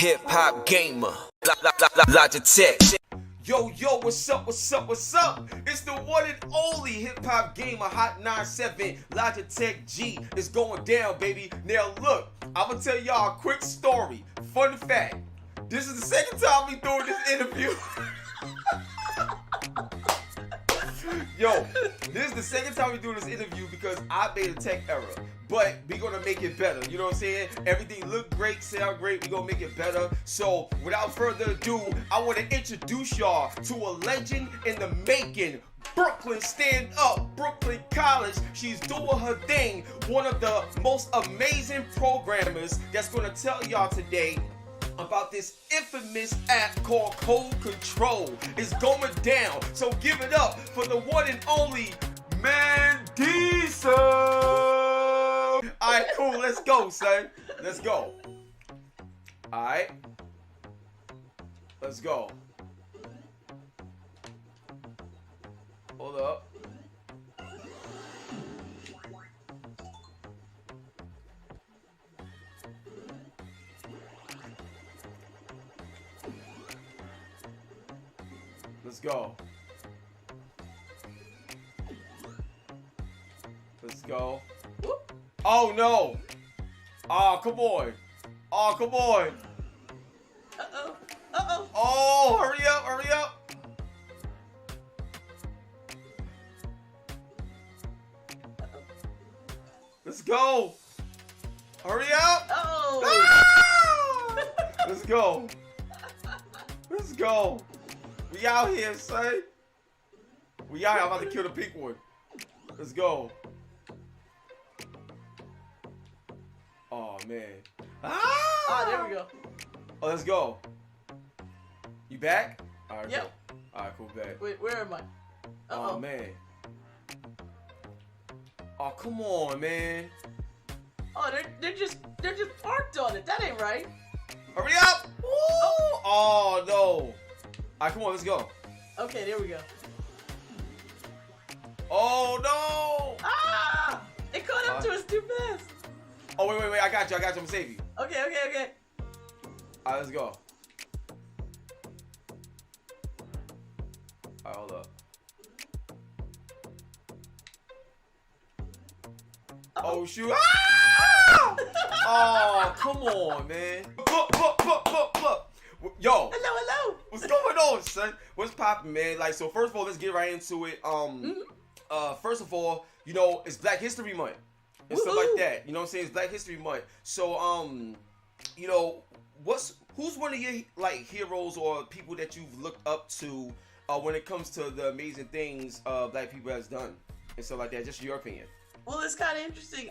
HipHopGamer, Logitech. Yo, what's up? It's the one and only HipHopGamer Hot 97 Logitech G. It's going down, baby. Now look, I'm gonna tell y'all a quick story. Fun fact, this is the second time we doing this interview. Yo, this is the second time we doing this interview because I made a tech error. But we gonna make it better, you know what I'm saying? Everything look great, sound great, we gonna make it better. So without further ado, I wanna introduce y'all to a legend in the making. Brooklyn stand up, Brooklyn College. She's doing her thing. One of the most amazing programmers that's gonna tell y'all today about this infamous app called Code Control. It's going down. So give it up for the one and only Mandisa. Alright, cool, let's go, son. Let's go. Alright. Let's go. Hold up. Let's go. Let's go. Oh no! Oh, come on! Oh, come on! Oh, hurry up! Let's go! Hurry up! Ah! Let's go! We out here, son. We out here. I'm about to kill the pink one. Let's go. Oh, man. Ah, there we go. Oh, let's go. You back? All right, yep. Cool. All right, cool, back. Wait, where am I? Oh, man. Oh, come on, man. Oh, they're just parked on it. That ain't right. Hurry up! Woo! Oh, no. All right, come on, let's go. Okay, there we go. Oh, no! Ah! It caught up to us too fast. Oh, wait. I got you. I'm gonna save you. Okay. All right, let's go. All right, hold up. Oh, shoot. Ah! Oh, come on, man. Look. Yo. Hello. What's going on, son? What's poppin', man? Like, so first of all, let's get right into it. First of all, you know, it's Black History Month and stuff like that. You know what I'm saying? It's Black History Month. So, you know, who's one of your like heroes or people that you've looked up to when it comes to the amazing things Black people has done and stuff like that? Just your opinion. Well, it's kind of interesting.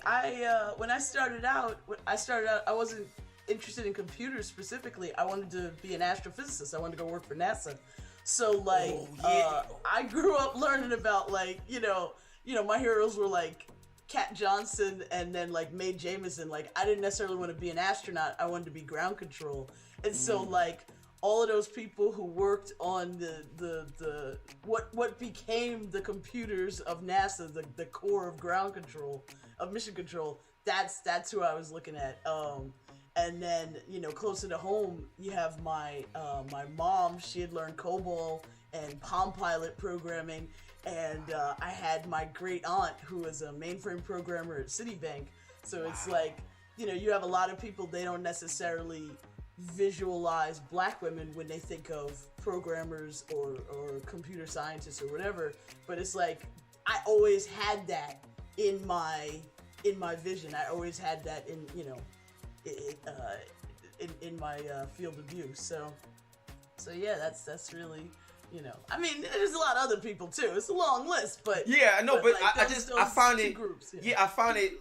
When I started out, I wasn't interested in computers specifically. I wanted to be an astrophysicist. I wanted to go work for NASA. So like, I grew up learning about like, you know, my heroes were like Cat Johnson and then like Mae Jemison. Like, I didn't necessarily want to be an astronaut. I wanted to be ground control. And so like, all of those people who worked on the what became the computers of NASA, the core of ground control, of mission control, that's who I was looking at. And then, you know, closer to home, you have my mom. She had learned COBOL and Palm Pilot programming, and I had my great aunt who was a mainframe programmer at Citibank. So it's like, you know, you have a lot of people, they don't necessarily visualize Black women when they think of programmers or computer scientists or whatever. But it's like, I always had that in my vision. I always had that in, you know, in my field of view. So yeah, that's really, you know, I mean, there's a lot of other people too. It's a long list, but yeah, I know, but like I find it groups, I find it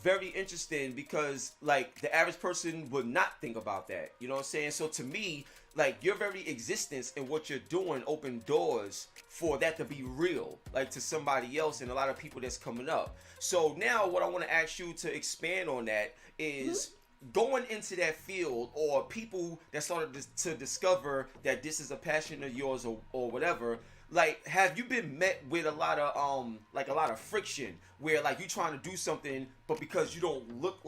very interesting because like the average person would not think about that. You know what I'm saying? So to me, like your very existence and what you're doing open doors for that to be real, like to somebody else and a lot of people that's coming up. So now what I want to ask you to expand on that is going into that field, or people that started to discover that this is a passion of yours or whatever, like, have you been met with a lot of friction where like you trying to do something but because you don't look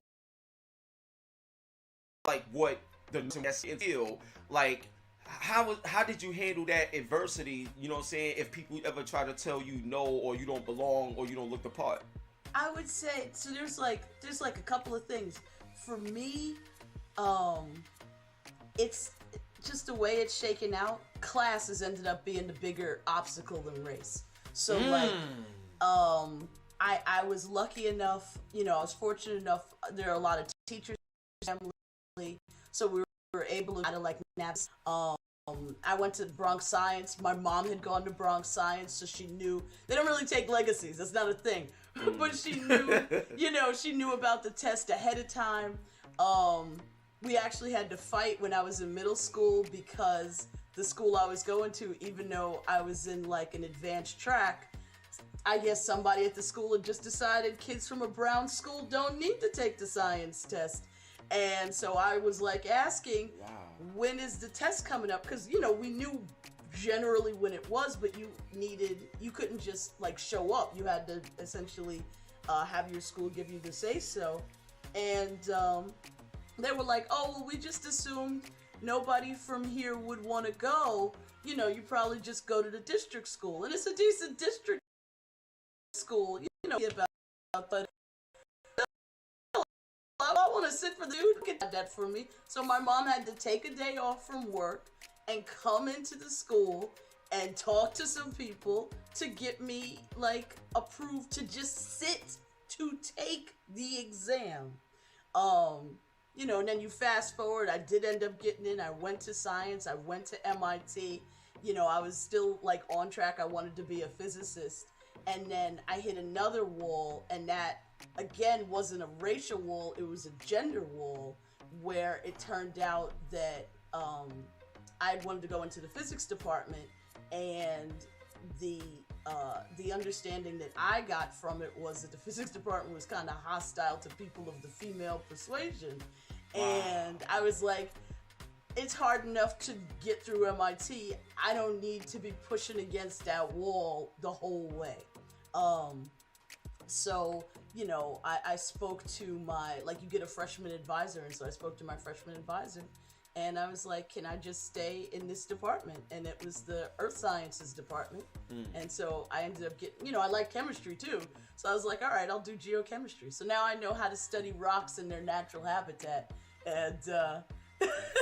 like what the field. Like, how did you handle that adversity? You know what I'm saying? If people ever try to tell you no, or you don't belong, or you don't look the part. I would say so. There's like a couple of things for me. It's just the way it's shaken out. Classes ended up being the bigger obstacle than race. So I was lucky enough. I was fortunate enough. There are a lot of teachers in my family, so we were able to like navigate. I went to Bronx Science. My mom had gone to Bronx Science, so she knew they don't really take legacies. That's not a thing. But she knew, she knew about the test ahead of time. We actually had to fight when I was in middle school because the school I was going to, even though I was in like an advanced track, I guess somebody at the school had just decided kids from a brown school don't need to take the science test. And so I was like asking, when is the test coming up? Because, we knew generally when it was, but you couldn't just like show up. You had to essentially have your school give you the say so. And they were like, oh, well, we just assumed nobody from here would want to go. You probably just go to the district school. And it's a decent district school, but I want to sit for the dude. Get that for me. So my mom had to take a day off from work and come into the school and talk to some people to get me like approved to just sit to take the exam. And then you fast forward, I did end up getting in. I went to science. I went to MIT. I was still like on track. I wanted to be a physicist. And then I hit another wall, and that again wasn't a racial wall, it was a gender wall, where it turned out that I wanted to go into the physics department, and the understanding that I got from it was that the physics department was kind of hostile to people of the female persuasion. And I was like, it's hard enough to get through MIT. I don't need to be pushing against that wall the whole way. So, I spoke to you get a freshman advisor, and so I spoke to my freshman advisor, and I was like, can I just stay in this department? And it was the earth sciences department. And so I ended up getting, I like chemistry too. So I was like, all right, I'll do geochemistry. So now I know how to study rocks in their natural habitat. And,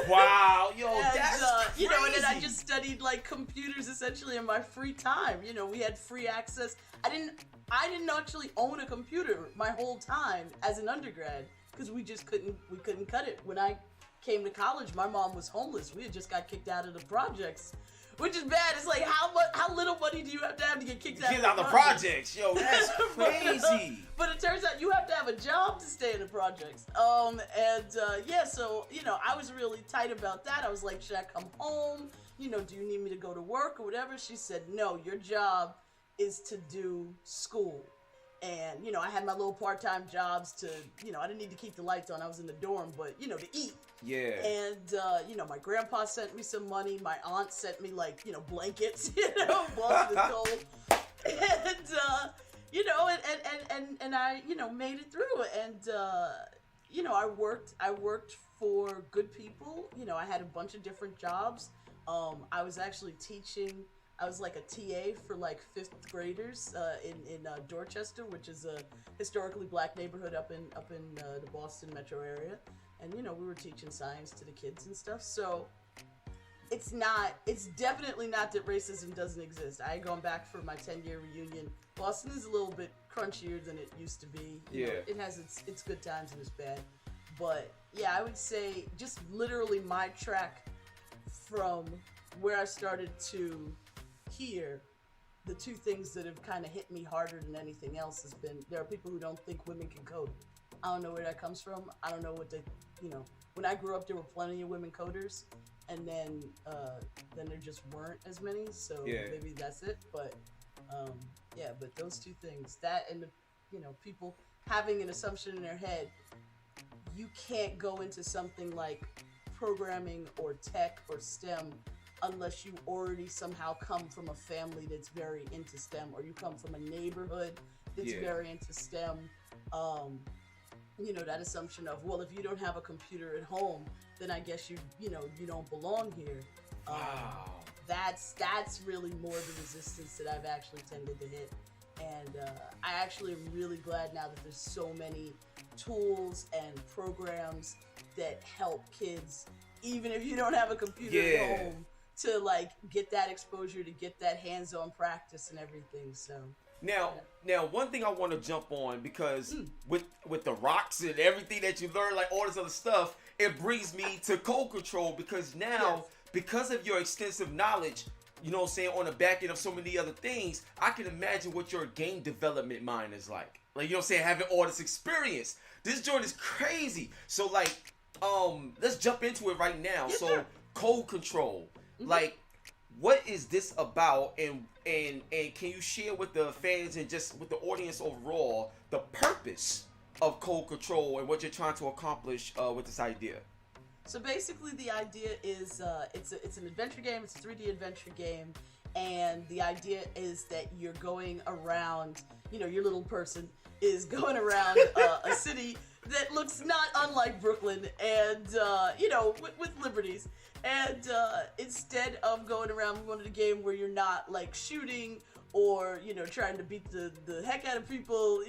wow, that's crazy. And then I just studied like computers essentially in my free time. We had free access. I didn't actually own a computer my whole time as an undergrad because we couldn't cut it. When I came to college, my mom was homeless. We had just got kicked out of the projects, which is bad. It's like how little money do you have to get kicked out of the projects? Yo, that's crazy. But it turns out you have to have a job to stay in the projects. So I was really tight about that. I was like, should I come home? Do you need me to go to work or whatever? She said, no, your job is to do school. And, I had my little part-time jobs to, I didn't need to keep the lights on. I was in the dorm, but, to eat. Yeah. And, my grandpa sent me some money. My aunt sent me, blankets, Boston is cold. And I, made it through. And, I worked for good people. I had a bunch of different jobs. I was actually teaching. I was like a TA for like 5th graders in Dorchester, which is a historically black neighborhood up in the Boston metro area. And we were teaching science to the kids and stuff. So it's definitely not that racism doesn't exist. I had gone back for my 10-year reunion. Boston is a little bit crunchier than it used to be. It has its good times and its bad. But yeah, I would say just literally my track from where I started to here, the two things that have kind of hit me harder than anything else has been, there are people who don't think women can code. I don't know where that comes from. I don't know what they, when I grew up, there were plenty of women coders, and then there just weren't as many, so maybe that's it. But but those two things, that and people having an assumption in their head, you can't go into something like programming or tech or STEM unless you already somehow come from a family that's very into STEM, or you come from a neighborhood that's very into STEM. that assumption of, well, if you don't have a computer at home, then I guess you don't belong here. Wow. That's really more the resistance that I've actually tended to hit. And I actually am really glad now that there's so many tools and programs that help kids, even if you don't have a computer at home, to like get that exposure, to get that hands-on practice and everything. So now one thing I want to jump on, because with the rocks and everything that you learn, like all this other stuff, it brings me to code control, because now because of your extensive knowledge, you know what I'm saying, on the back end of so many other things, I can imagine what your game development mind is like. Like, you know what I'm saying, having all this experience. This joint is crazy. So like, let's jump into it right now. Yes, so sir. code control, like, what is this about, and can you share with the fans and just with the audience overall the purpose of code control and what you're trying to accomplish with this idea? So basically, the idea is it's an adventure game. It's a 3D adventure game, and the idea is that you're going around. Your little person is going around a city that looks not unlike Brooklyn, and with liberties. And instead of going around, we wanted a game where you're not like shooting or trying to beat the heck out of people.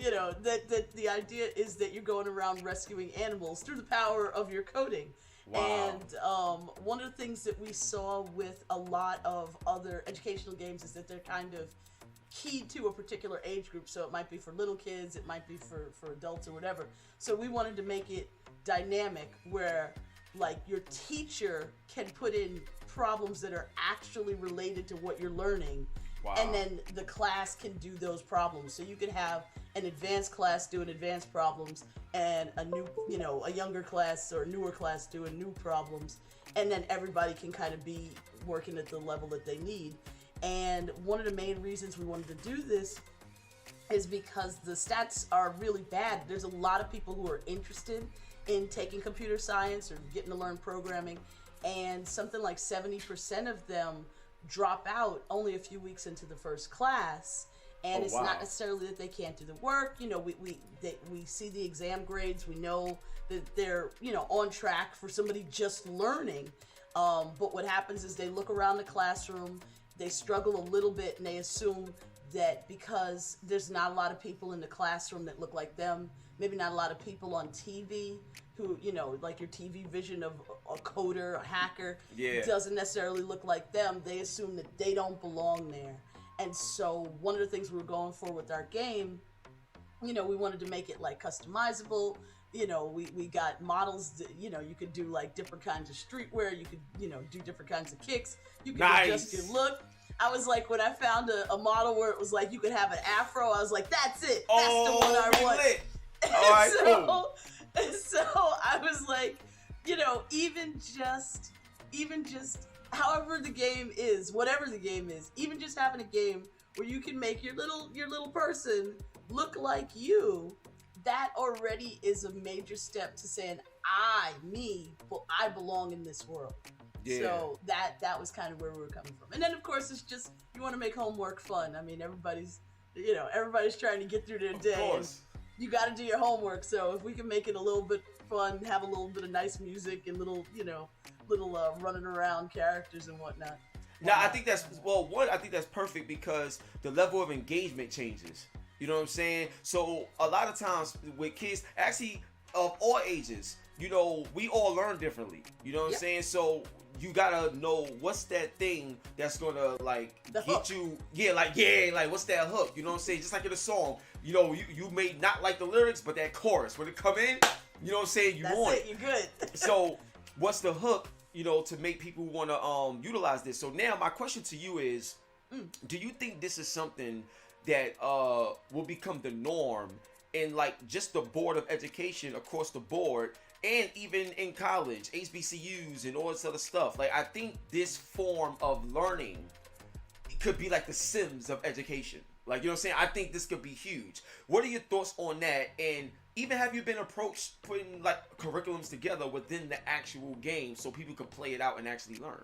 That the idea is that you're going around rescuing animals through the power of your coding. Wow. And one of the things that we saw with a lot of other educational games is that they're kind of keyed to a particular age group. So it might be for little kids, it might be for adults or whatever. So we wanted to make it dynamic, where like your teacher can put in problems that are actually related to what you're learning. Wow. And then the class can do those problems. So you can have an advanced class doing advanced problems, and a younger class or newer class doing new problems, and then everybody can kind of be working at the level that they need. And one of the main reasons we wanted to do this is because the stats are really bad. There's a lot of people who are interested in taking computer science or getting to learn programming, and something like 70% of them drop out only a few weeks into the first class. And it's not necessarily that they can't do the work. We see the exam grades. We know that they're on track for somebody just learning. But what happens is they look around the classroom, they struggle a little bit, and they assume that because there's not a lot of people in the classroom that look like them, maybe not a lot of people on TV who, like your TV vision of a coder, a hacker, doesn't necessarily look like them. They assume that they don't belong there. And so one of the things we were going for with our game, we wanted to make it like customizable. We got models that, you could do like different kinds of streetwear. You could, do different kinds of kicks. You could adjust your look. I was like, when I found a model where it was like you could have an afro, I was like, that's it. That's the one I want. Lit. All right, cool. So I was like, even just however the game is, whatever the game is, even just having a game where you can make your little person look like you, that already is a major step to saying I belong in this world. Yeah. So that was kind of where we were coming from. And then of course it's just, you want to make homework fun. I mean, everybody's trying to get through their day. Of course. You got to do your homework. So if we can make it a little bit fun, have a little bit of nice music and little running around characters and whatnot. Now, I think that's perfect, because the level of engagement changes. You know what I'm saying? So a lot of times with kids, actually of all ages, we all learn differently. You know what I'm saying? So you gotta know what's that thing that's gonna like get you. Like what's that hook? You know what I'm saying? Just like in a song, you may not like the lyrics, but that chorus when it come in, you know what I'm saying? You want it. You're good. So what's the hook? To make people want to utilize this. So now my question to you is, do you think this is something that will become the norm in like just the board of education across the board, and even in college, HBCUs and all this other stuff? Like, I think this form of learning could be like the Sims of education. Like, you know what I'm saying? I think this could be huge. What are your thoughts on that? And even have you been approached putting like curriculums together within the actual game so people can play it out and actually learn?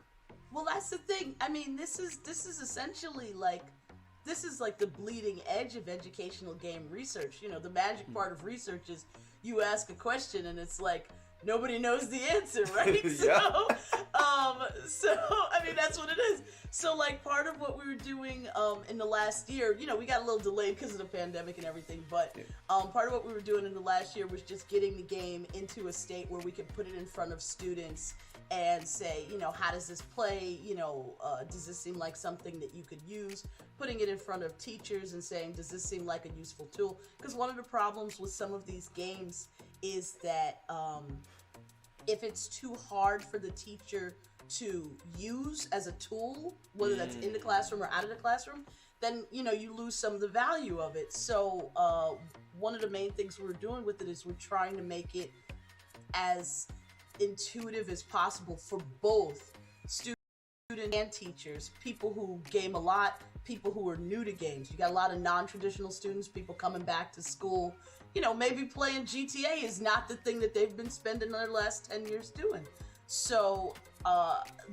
Well, that's the thing. I mean, this is essentially like, this is like the bleeding edge of educational game research. The magic part of research is you ask a question and it's like nobody knows the answer, right? So I mean, that's what it is. So like part of what we were doing in the last year, you know, we got a little delayed because of the pandemic and everything, but part of what we were doing in the last year was just getting the game into a state where we could put it in front of students and say, you know, how does this play? You know, does this seem like something that you could use? Putting it in front of teachers and saying, does this seem like a useful tool? Because one of the problems with some of these games is that if it's too hard for the teacher to use as a tool, whether that's in the classroom or out of the classroom, then, you know, you lose some of the value of it. So one of the main things we're doing with it is we're trying to make it as intuitive as possible for both students and teachers, people who game a lot, people who are new to games. You got a lot of non-traditional students, people coming back to school, you know, maybe playing GTA is not the thing that they've been spending their last 10 years doing. So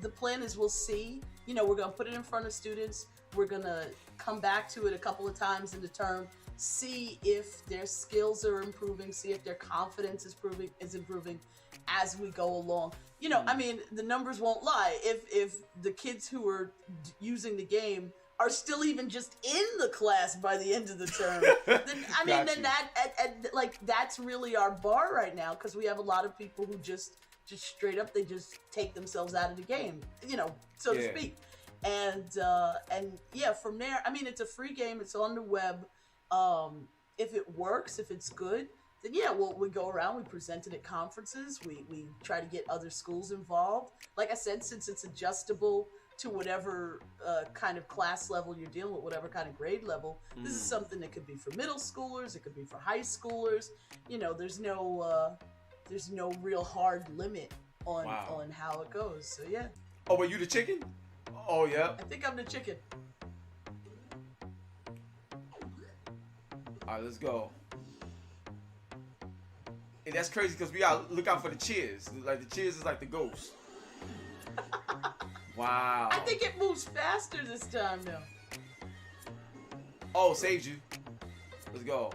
the plan is we'll see, you know, we're going to put it in front of students. We're going to come back to it a couple of times in the term, see if their skills are improving, see if their confidence is improving as we go along. You know, I mean, the numbers won't lie. If the kids who are using the game are still even just in the class by the end of the term, then I mean, then that like that's really our bar right now, because we have a lot of people who just straight up, they just take themselves out of the game, you know, so to speak. And yeah, from there, I mean, it's a free game. It's on the web. If it works, if it's good, then yeah, we go around, we present it at conferences, we try to get other schools involved. Like I said, since it's adjustable to whatever kind of class level you're dealing with, whatever kind of grade level, this is something that could be for middle schoolers, it could be for high schoolers. You know, there's no real hard limit on how it goes. So yeah. Oh, were you the chicken? Oh yeah. I think I'm the chicken. All right, let's go. And that's crazy because we gotta look out for the cheers. Like the cheers is like the ghost. Wow. I think it moves faster this time though. Oh, saved you. Let's go.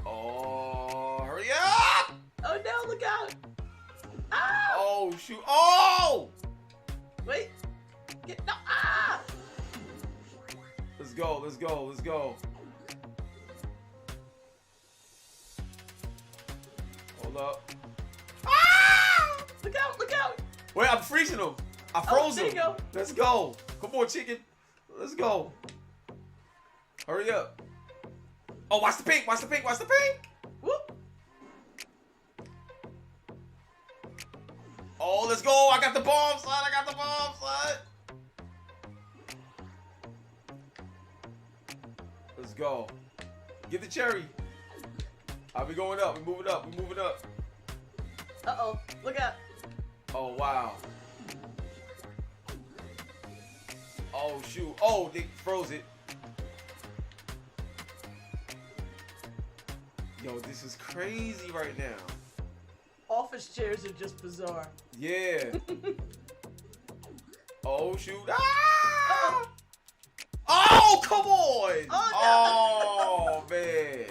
Oh, hurry up! Oh no, look out! Ah! Oh shoot! Oh! Wait. No! Ah! Let's go! Let's go! Let's go! Hold up! Ah! Look out! Look out! Wait, I'm freezing him. I froze there him. you go. Let's go! Come on, chicken. Let's go! Hurry up! Oh, watch the pink! Watch the pink! Watch the pink! Whoop! Oh, let's go! I got the bomb, son! I got the bomb, son! Let's go. Get the cherry. Are we going up? We moving up. We moving up. Uh-oh. Look out. Oh, wow. Oh, shoot. Oh, they froze it. Yo, this is crazy right now. Office chairs are just bizarre. Yeah. Oh, shoot. Ah! Oh, come on. Oh, man.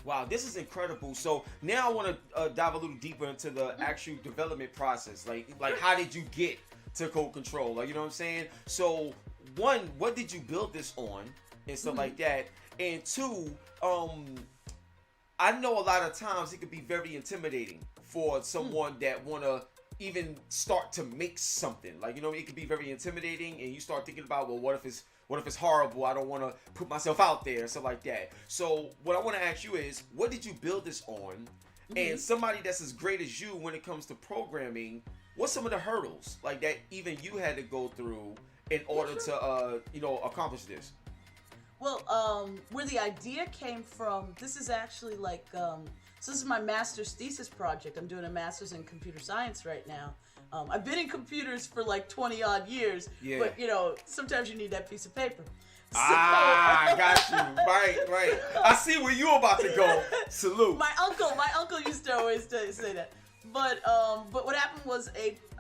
Wow, this is incredible. So now I want to dive a little deeper into the actual development process. Like how did you get to Code Control? Like, you know what I'm saying? So one, what did you build this on and stuff like that? And two, I know a lot of times it could be very intimidating for someone that want to even start to make something. Like, you know, it could be very intimidating and you start thinking about, well, what if it's horrible? I don't want to put myself out there, stuff like that. So what I want to ask you is, what did you build this on? And somebody that's as great as you when it comes to programming, what's some of the hurdles like that even you had to go through in order to, accomplish this? Well, where the idea came from, this is actually like, so this is my master's thesis project. I'm doing a master's in computer science right now. I've been in computers for like 20 odd years, but you know, sometimes you need that piece of paper. So, I got you. Right. I see where you about to go. Salute. My uncle used to always say that. But what happened was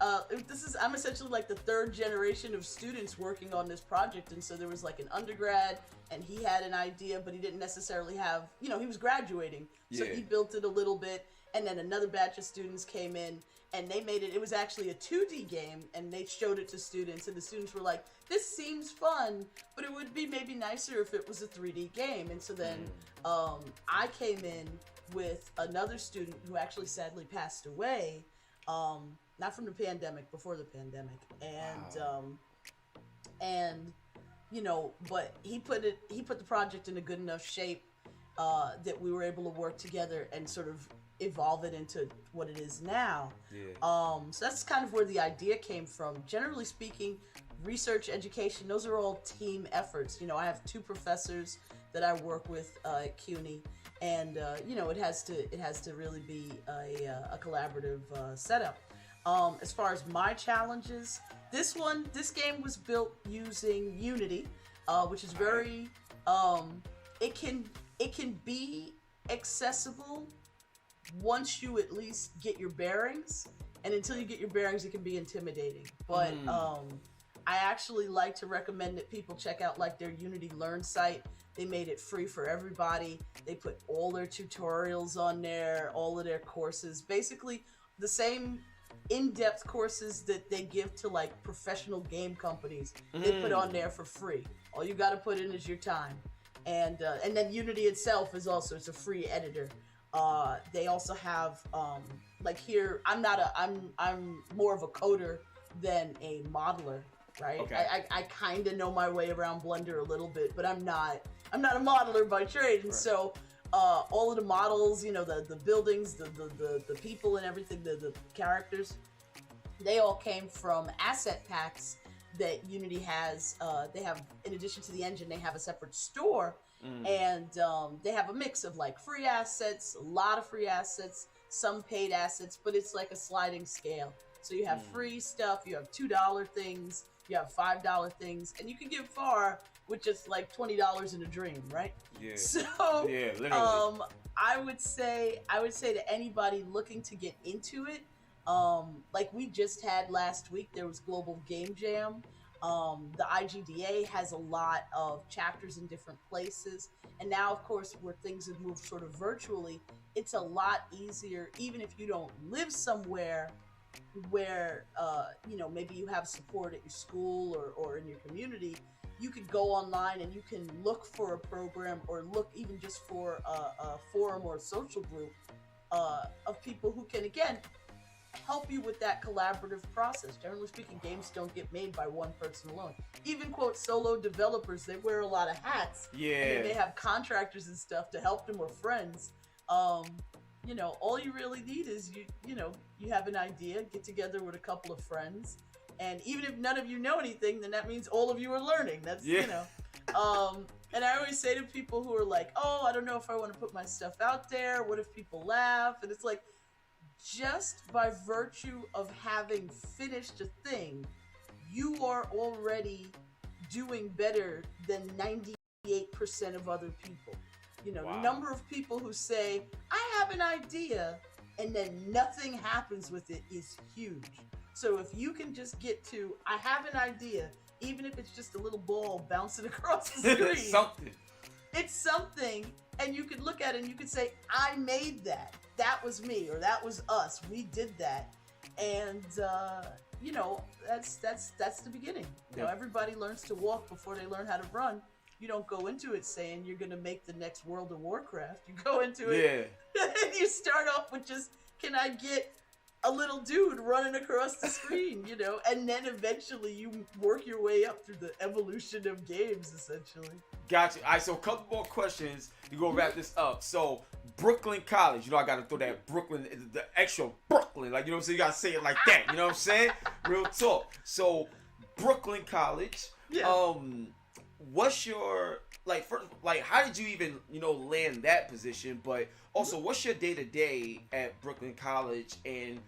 I'm essentially like the third generation of students working on this project, and so there was like an undergrad, and he had an idea, but he didn't necessarily have, he was graduating, so he built it a little bit, and then another batch of students came in, and they made it. It was actually a 2D game, and they showed it to students, and the students were like, "This seems fun, but it would be maybe nicer if it was a 3D game." And so then I came in with another student who actually sadly passed away, not from the pandemic, before the pandemic, but he put the project in a good enough shape that we were able to work together and sort of evolve it into what it is now. So that's kind of where the idea came from. Generally speaking, research, education, those are all team efforts. I have 2 professors that I work with at CUNY, and it has to really be a collaborative setup. As far as my challenges, this game was built using Unity, which is very it can be accessible once you at least get your bearings, and until you get your bearings, it can be intimidating. But I actually like to recommend that people check out like their Unity Learn site. They made it free for everybody. They put all their tutorials on there, all of their courses, basically the same in-depth courses that they give to like professional game companies. They put on there for free. All you got to put in is your time, and then Unity itself is also, it's a free editor. They also have like here, I'm more of a coder than a modeler, right? Okay. I kind of know my way around Blender a little bit, but I'm not a modeler by trade, and so all of the models, the buildings, the people and everything, the characters, they all came from asset packs that Unity has. They have, in addition to the engine, they have a separate store, and they have a mix of like free assets, a lot of free assets, some paid assets, but it's like a sliding scale. So you have free stuff, you have $2 things, you have $5 things, and you can get far with just like $20 in a dream, right? Yeah. So yeah, literally. I would say to anybody looking to get into it, like we just had last week, there was Global Game Jam. The IGDA has a lot of chapters in different places, and now of course where things have moved sort of virtually, it's a lot easier, even if you don't live somewhere where maybe you have support at your school or in your community. You could go online and you can look for a program, or look even just for a forum or a social group of people who can, again, help you with that collaborative process. Generally speaking, games don't get made by one person alone. Even, quote, solo developers, they wear a lot of hats. Yeah. And they have contractors and stuff to help them, or friends. All you really need is you have an idea, get together with a couple of friends, and even if none of you know anything, then that means all of you are learning. That's and I always say to people who are like, "Oh, I don't know if I want to put my stuff out there. What if people laugh?" And it's like, just by virtue of having finished a thing, you are already doing better than 98% of other people. Number of people who say, "I have an idea," and then nothing happens with it is huge. So if you can just get to, "I have an idea," even if it's just a little ball bouncing across the screen. It's something, and you could look at it and you could say, "I made that. That was me," or "That was us. We did that." And that's the beginning. Everybody learns to walk before they learn how to run. You don't go into it saying you're gonna make the next World of Warcraft. You go into it and you start off with just, "Can I get a little dude running across the screen?" And then eventually you work your way up through the evolution of games, essentially. Gotcha. All right, so a couple more questions. You're going to wrap this up. So, Brooklyn College. I got to throw that Brooklyn, the extra Brooklyn. Like, you got to say it like that. You know what I'm saying? Real talk. So, Brooklyn College. Yeah. What's your, how did you even, land that position? But also, what's your day-to-day at Brooklyn College? And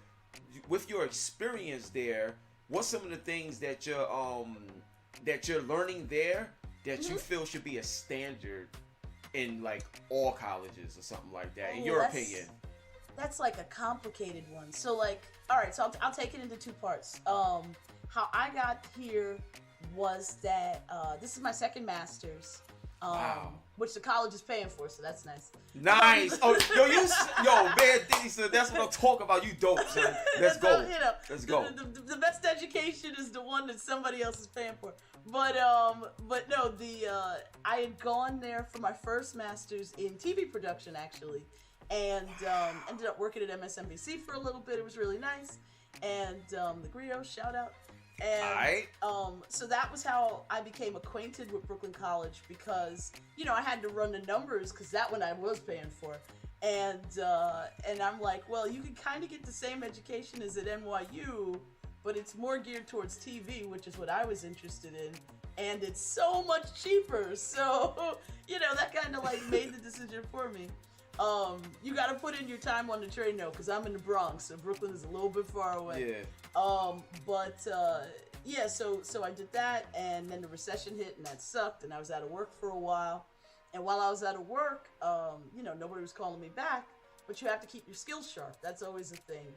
with your experience there, what's some of the things that you're learning there that you feel should be a standard in all colleges or something like that, in your opinion? That's like a complicated one. So like, all right, so I'll take it into two parts. How I got here was that this is my second master's, which the college is paying for, so that's nice. Nice. Oh, yo, man, Diddy, son, that's what I'm talking about. You dope, son. Let's go. You know, Let's go. The best education is the one that somebody else is paying for. But no, I had gone there for my first master's in TV production actually, and ended up working at MSNBC for a little bit. It was really nice, and the Griot, shout out. And so that was how I became acquainted with Brooklyn College, because I had to run the numbers because that one I was paying for, and I'm like, well, you can kind of get the same education as at NYU, but it's more geared towards TV, which is what I was interested in, and it's so much cheaper. So that kind of like made the decision for me. You got to put in your time on the train though, because I'm in the Bronx, so Brooklyn is a little bit far away. Yeah. So I did that, and then the recession hit, and that sucked, and I was out of work for a while. And while I was out of work, nobody was calling me back, but you have to keep your skills sharp. That's always a thing.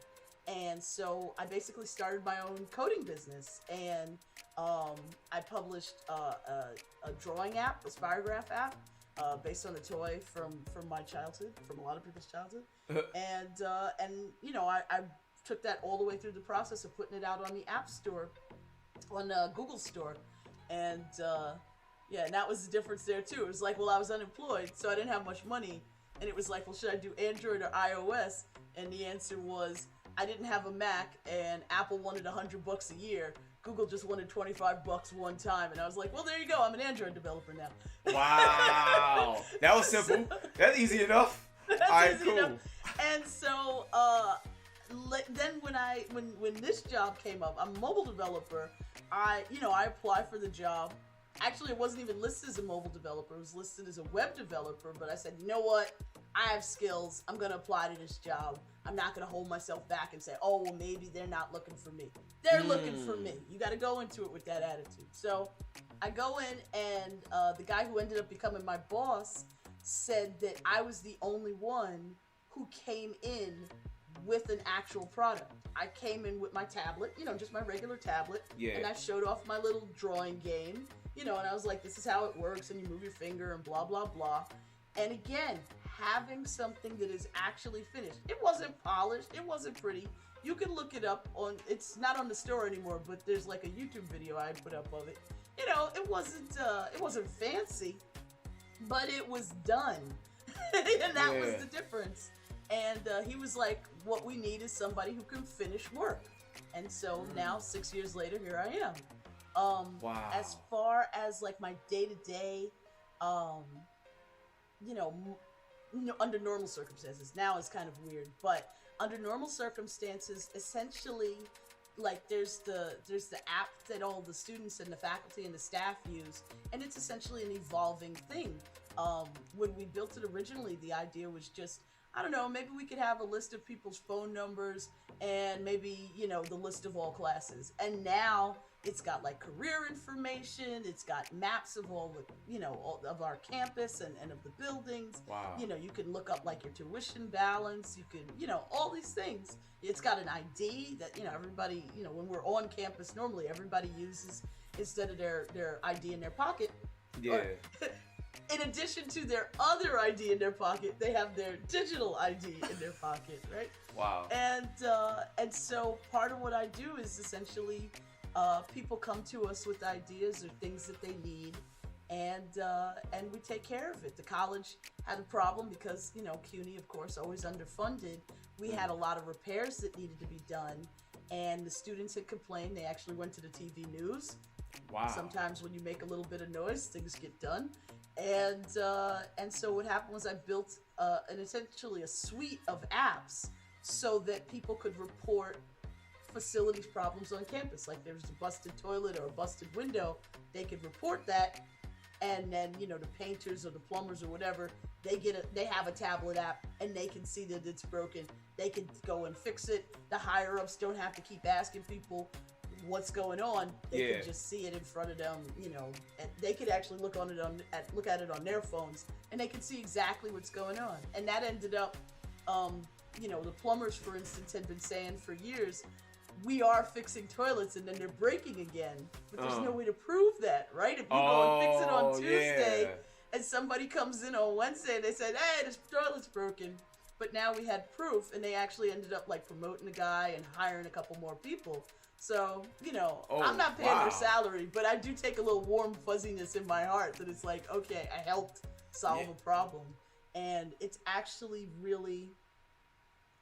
And so I basically started my own coding business, and I published a drawing app, a Spirograph app, based on a toy from my childhood, from a lot of people's childhood. And I took that all the way through the process of putting it out on the App Store, on Google Store. And and that was the difference there too. It was like, well, I was unemployed, so I didn't have much money. And it was like, well, should I do Android or iOS? And the answer was, I didn't have a Mac, and Apple wanted $100 a year. Google just wanted $25 one time, and I was like, well, there you go. I'm an Android developer now. Wow, that was simple. That's easy enough. That's all right, easy cool. enough. And so then when this job came up, I'm a mobile developer. I applied for the job. Actually, it wasn't even listed as a mobile developer. It was listed as a web developer. But I said, you know what? I have skills. I'm going to apply to this job. I'm not going to hold myself back and say, oh, well, maybe they're not looking for me. They're looking for me. You got to go into it with that attitude. So I go in, and the guy who ended up becoming my boss said that I was the only one who came in with an actual product. I came in with my tablet, just my regular tablet. Yeah. And I showed off my little drawing game, and I was like, this is how it works, and you move your finger and blah, blah, blah. And again, having something that is actually finished. It wasn't polished. It wasn't pretty. You can look it up it's not on the store anymore, but there's like a YouTube video I put up of it. It wasn't fancy, but it was done. And that was the difference. And he was like, what we need is somebody who can finish work. And so now, 6 years later, here I am. Wow. As far as like my day-to-day, under normal circumstances, now it's kind of weird, but under normal circumstances, essentially, like there's the app that all the students and the faculty and the staff use, and it's essentially an evolving thing. When we built it originally, the idea was just, I don't know, maybe we could have a list of people's phone numbers and maybe, the list of all classes. And now it's got like career information, it's got maps of all the, all of our campus and of the buildings. Wow. You can look up like your tuition balance, you can, all these things. It's got an ID that, everybody, when we're on campus, normally everybody uses, instead of their ID in their pocket. Yeah. Or, in addition to their other ID in their pocket, they have their digital ID in their pocket, right? Wow. And so part of what I do is essentially people come to us with ideas or things that they need, and we take care of it. The college had a problem because CUNY, of course, always underfunded. We had a lot of repairs that needed to be done, and the students had complained. They actually went to the TV news. Wow. Sometimes when you make a little bit of noise, things get done. And so what happened was I built essentially a suite of apps so that people could report facilities problems on campus. Like there's a busted toilet or a busted window, they could report that, and then the painters or the plumbers or whatever, they have a tablet app and they can see that it's broken. They can go and fix it. The higher ups don't have to keep asking people what's going on. They can just see it in front of them, and they could actually look at it on their phones, and they can see exactly what's going on. And that ended up the plumbers, for instance, had been saying for years, we are fixing toilets and then they're breaking again. But there's no way to prove that, right? If you go and fix it on Tuesday and somebody comes in on Wednesday and they said, hey, this toilet's broken. But now we had proof, and they actually ended up like promoting the guy and hiring a couple more people. So, I'm not paying their salary, but I do take a little warm fuzziness in my heart that it's like, okay, I helped solve a problem. And it's actually really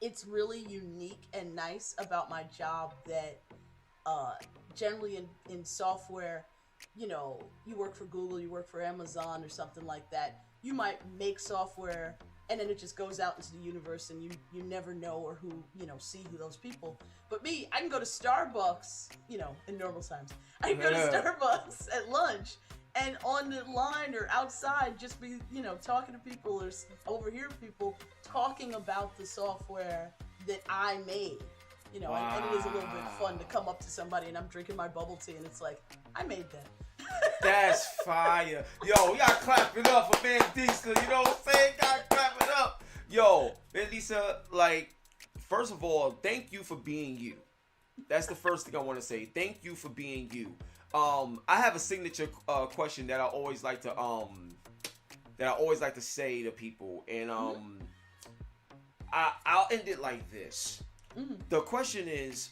unique and nice about my job that generally in software, you work for Google, you work for Amazon or something like that. You might make software and then it just goes out into the universe and you never know or who, see who those people. But me, I can go to Starbucks, in normal times. I can go to Starbucks at lunch and on the line or outside just be, talking to people or overhear people talking about the software that I made. And it is a little bit fun to come up to somebody and I'm drinking my bubble tea and it's like, I made that. That's fire. Yo, we gotta clap it up for Mandisa, you know what I'm saying? Gotta clap it up. Yo, Mandisa, first of all, thank you for being you. That's the first thing I want to say. Thank you for being you. I have a signature question that I always like to say to people, and I'll end it like this. The question is,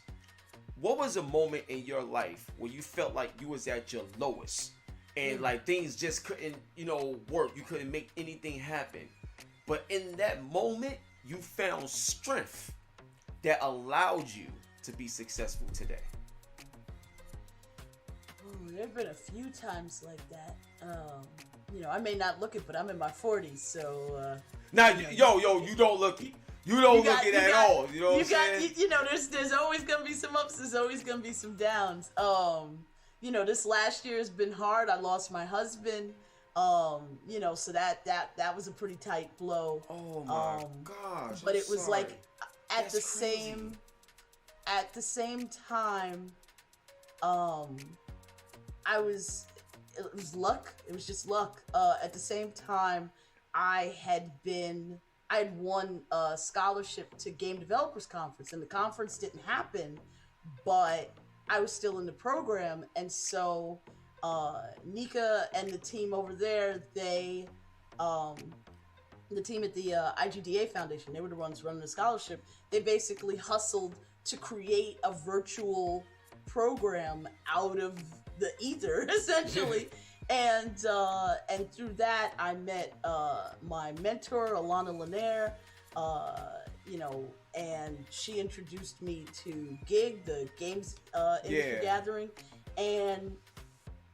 what was a moment in your life where you felt like you was at your lowest and things just couldn't, work? You couldn't make anything happen. But in that moment, you found strength that allowed you to be successful today. There have been a few times like that. I may not look it, but I'm in my 40s, so... you don't look it. You don't look it at all. You know what I'm saying? There's always gonna be some ups. There's always gonna be some downs. This last year has been hard. I lost my husband. So that was a pretty tight blow. Oh my gosh! But it was like at the same time, it was luck. It was just luck. At the same time, I had won a scholarship to Game Developers Conference, and the conference didn't happen, but I was still in the program, and so Nika and the team over there, the team at the IGDA Foundation, they were the ones running the scholarship. They basically hustled to create a virtual program out of the ether, essentially. And through that, I met my mentor, Alana Lanier, and she introduced me to GIG, the Games Industry Gathering, and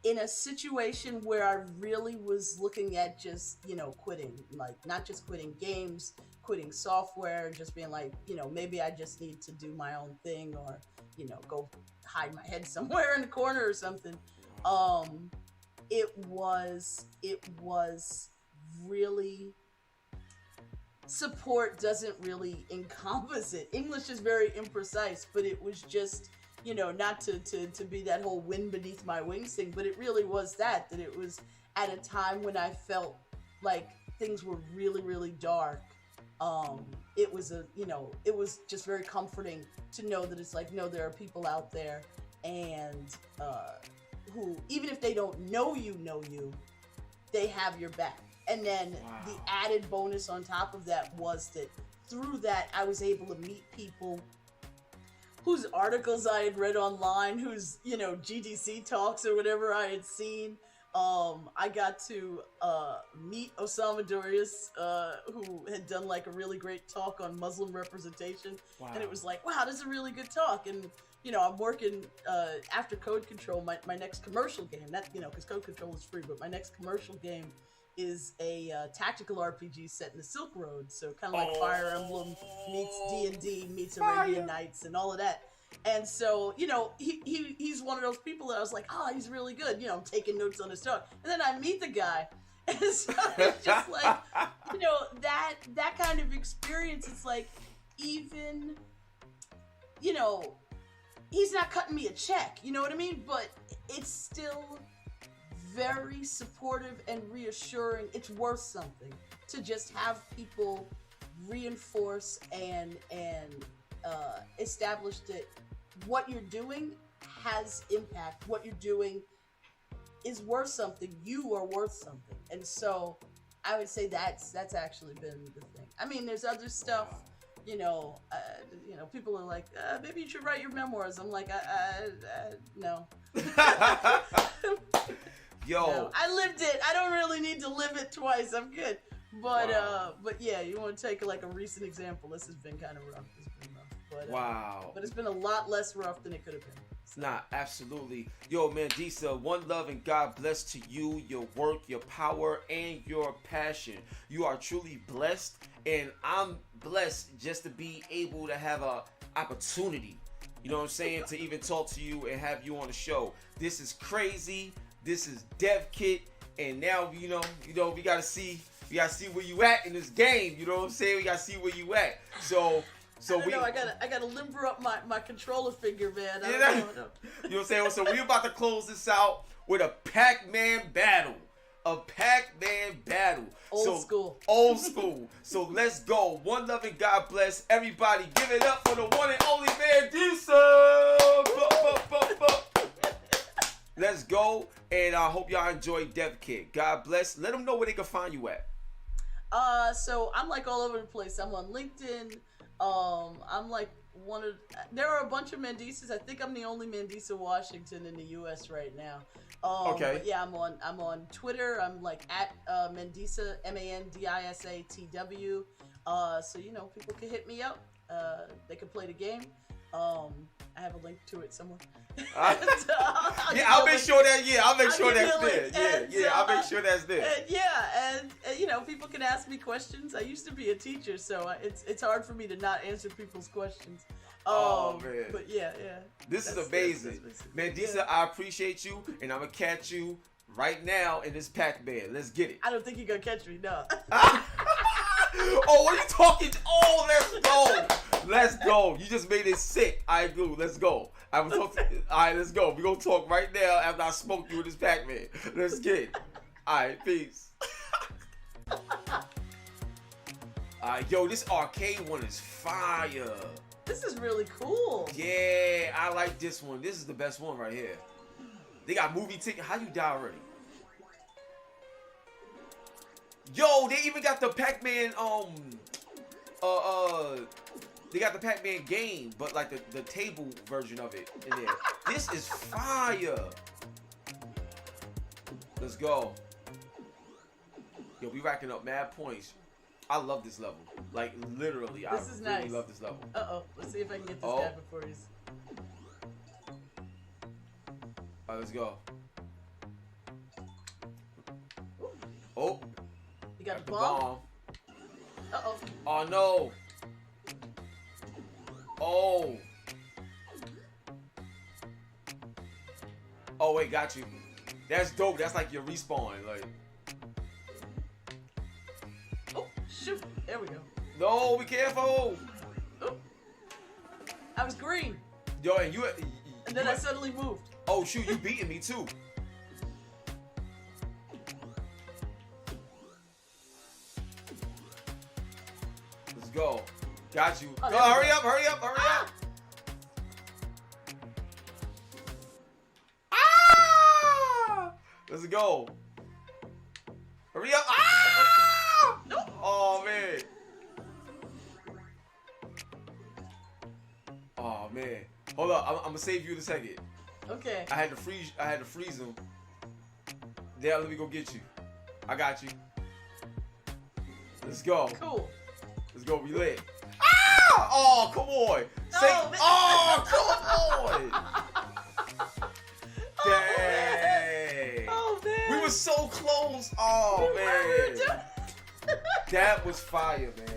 in a situation where I really was looking at just, quitting, not just quitting games, quitting software, just being like, maybe I just need to do my own thing or, go hide my head somewhere in the corner or something. It was really, support doesn't really encompass it. English is very imprecise, but it was just, not to be that whole wind beneath my wings thing, but it really was that it was at a time when I felt like things were really, really dark. It was it was just very comforting to know that it's like, no, there are people out there and, who, even if they don't know you, they have your back. And then the added bonus on top of that was that through that, I was able to meet people whose articles I had read online, whose, GDC talks or whatever I had seen. I got to meet Osama Darius, who had done like a really great talk on Muslim representation. And it was like, wow, this is a really good talk. And I'm working after Code Control, my next commercial game, because Code Control is free, but my next commercial game is a tactical RPG set in the Silk Road, so kind of like Fire Emblem meets D&D meets Arabian Nights and all of that. And so, he's one of those people that I was like, oh, he's really good. I'm taking notes on his talk. And then I meet the guy, and so it's just like, that kind of experience, it's like, even, he's not cutting me a check, you know what I mean? But it's still very supportive and reassuring. It's worth something to just have people reinforce and establish that what you're doing has impact. What you're doing is worth something. You are worth something. And so I would say that's actually been the thing. I mean, there's other stuff, people are like, maybe you should write your memoirs. I'm like, no. Yo. No, I lived it. I don't really need to live it twice. I'm good. But but yeah, you want to take like a recent example. This has been kind of rough. It's been rough. But, wow. But it's been a lot less rough than it could have been. Nah, absolutely. Yo, Mandisa, one love and God bless to you, your work, your power, and your passion. You are truly blessed, and I'm blessed just to be able to have a opportunity, you know what I'm saying, to even talk to you and have you on the show. This is crazy. This is Dev Kit, and now we gotta see where you at in this game. You know what I'm saying? We gotta see where you at. I gotta limber up my controller finger, man. You know what I'm saying? So we about to close this out with a Pac-Man battle. Old school. So let's go. One love and God bless. Everybody give it up for the one and only Mandisa. Let's go. And I hope y'all enjoy Dev Kid. God bless. Let them know where they can find you at. So I'm like all over the place. I'm on LinkedIn. I'm like there are a bunch of Mandisas. I think I'm the only Mandisa Washington in the U.S. right now. Okay. But yeah, I'm on Twitter. I'm like at Mandisa, MANDISATW. So people can hit me up. They can play the game. I have a link to it somewhere. I'll make sure that's there. I'll make sure that's there. And people can ask me questions. I used to be a teacher, so it's hard for me to not answer people's questions. Oh man. But yeah. This is amazing. Mandisa, yeah. I appreciate you, and I'm gonna catch you right now in this Pac-Man. Let's get it. I don't think you're gonna catch me, no. Oh, what are you talking? Oh, let's go. Let's go. You just made it sick. I agree. Let's go. All right, let's go. We're going to talk right now after I smoke you with this Pac-Man. Let's get it. All right, peace. Yo, this arcade one is fire. This is really cool. Yeah, I like this one. This is the best one right here. They got movie ticket. How you die already? Yo, they even got the Pac-Man, they got the Pac-Man game, but like the table version of it in there. This is fire. Let's go. Yo, we racking up mad points. I love this level. Like, literally, I really nice. love this level. Uh-oh. Let's see if I can get this guy before he's... All right, let's go. Oh. You got the bomb? Uh-oh. Oh, no. Oh. Oh, wait, got you. That's dope. That's like your respawn. Like. Oh, shoot. There we go. No, be careful. Oh. I was green. Yo, and and then I suddenly moved. Oh, shoot. You beating me, too. Let's go. Got you. Oh, go, hurry up. Ah! Let's go. Hurry up. Ah! Nope. Oh, man. Oh, man. Hold up. I'm going to save you in a second. Okay. I had to freeze him. Yeah, let me go get you. I got you. Let's go. Cool. Let's go. We lit. Ah! Oh, come on. Oh, come on. Dang. Oh, man. We were so close. Oh, man. That was fire, man.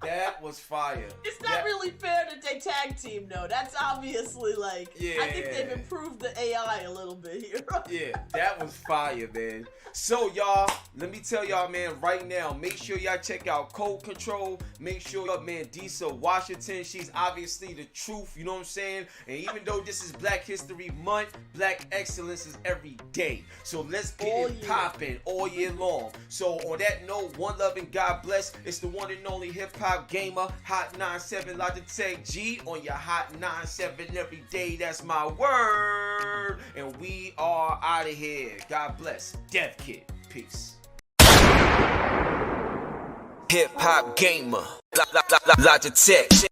That was fire. It's not really fair that they tag team, though. That's obviously like, yeah. I think they've improved the AI a little bit here. Yeah, that was fire, man. So, y'all, let me tell y'all, man, right now, make sure y'all check out Code Control. Make sure y'all, Mandisa Washington, she's obviously the truth, you know what I'm saying? And even though this is Black History Month, Black excellence is every day. So let's get it popping all year long. So on that note, one love and God bless. It's the one and only HipHop Hop Gamer, Hot 97 Logitech G on your Hot 97 every day. That's my word. And we are out of here. God bless. Dev Kid. Peace. Hip Hop Gamer. Logitech.